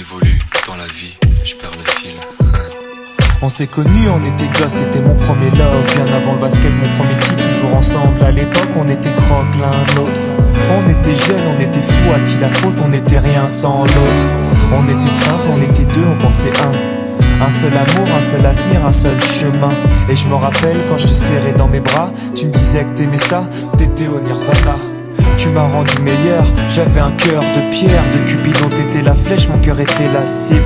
évolue dans la vie, je perds le fil. On s'est connus, on était gosses, c'était mon premier love. Bien avant le basket, mon premier qui toujours ensemble. À l'époque, on était croque l'un l'autre. On était jeunes, on était fous, à qui la faute, on n'était rien sans l'autre. On était simple, on était deux, on pensait un seul amour, un seul avenir, un seul chemin. Et je me rappelle quand je te serrais dans mes bras, tu me disais que t'aimais ça, t'étais au nirvana. Tu m'as rendu meilleur, j'avais un cœur de pierre. De Cupidon t'étais la flèche, mon cœur était la cible.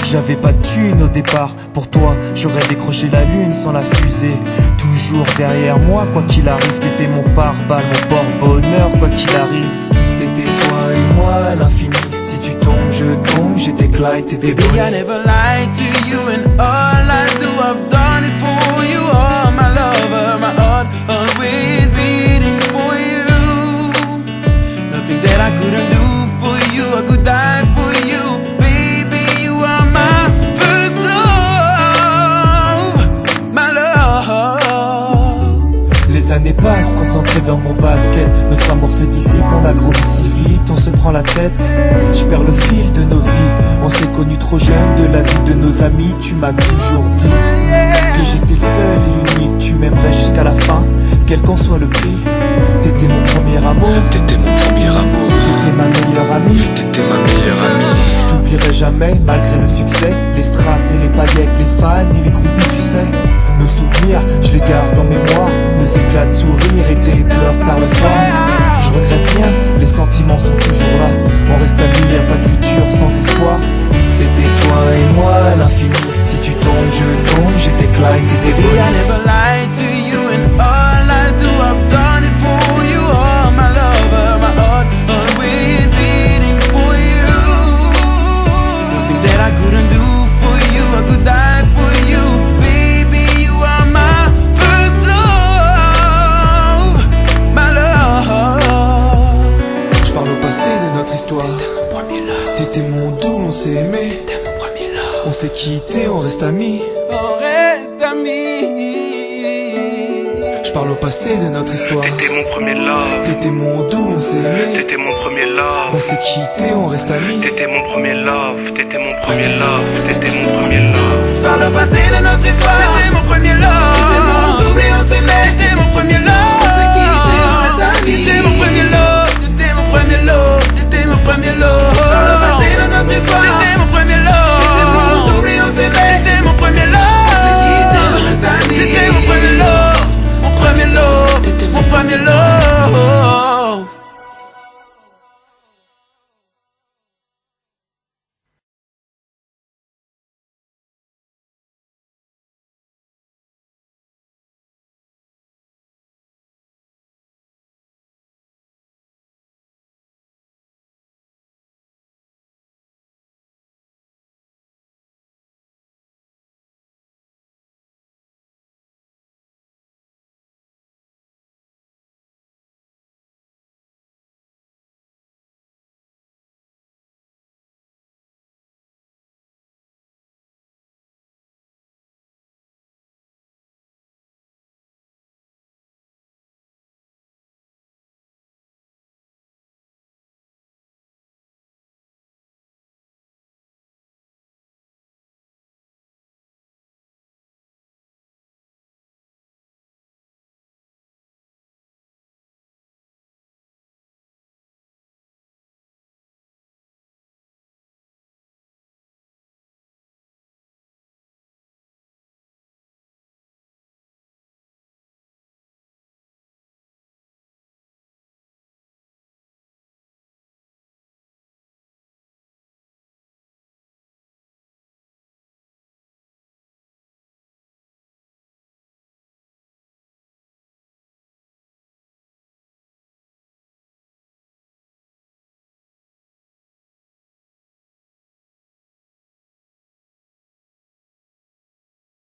J'avais pas de thune au départ, pour toi j'aurais décroché la lune sans la fusée. Toujours derrière moi, quoi qu'il arrive, t'étais mon pare-balles, mon porte-bonheur, quoi qu'il arrive. C'était toi et moi à l'infini. Si tu tombes, je tombe, j'étais Clyde, t'étais Bonnie. Baby, I never lied to you, and all I do, I've done it for you. Oh, my lover, my heart always beating for you. Nothing that I couldn't do for you, I could die for you. Baby, you are my first love, my love. Les années passent, concentrées dans mon basket. Notre amour se dissipe, on a grandi si vite, on se prend la tête. Je perds le fil de nos vies. On s'est connus trop jeunes, de la vie de nos amis. Tu m'as toujours dit que j'étais le seul et l'unique. Tu m'aimerais jusqu'à la fin, quel qu'en soit le prix. T'étais mon premier amour, T'étais mon premier amour, t'étais ma meilleure amie. t'étais ma meilleure amie. Je t'oublierai jamais, malgré le succès. Les strass et les paillettes, les fans et les groupies, tu sais. Nos souvenirs, je les garde en mémoire. Nos éclats de sourire et tes pleurs tard le soir. Je regrette rien, les sentiments sont toujours là. On reste amis, y'a pas de futur sans espoir. C'était toi et moi à l'infini. Si tu tombes, je tombe, j'étais Clyde, t'étais Baby, Bonnie. I never lied to you, and all I do, I've done it for you. Oh, my lover, my heart always beating for you. Nothing that I couldn't do for you, I could die for you. Baby, you are my first love, my love. Je parle au passé de notre histoire. Premier love, T'étais mon doux, on s'est aimé. t'es mon premier love. On s'est quitté, on reste amis. On reste amis. Je parle au passé de notre histoire. T'étais mon premier love, T'étais mon doux, on s'est aimé. t'étais mon premier love. On s'est quitté, on reste amis. T'étais mon premier love, t'étais mon premier love, t'étais mon premier love. Par le passé de notre histoire, c'était mon premier love. C'était mon double et on s'aimait.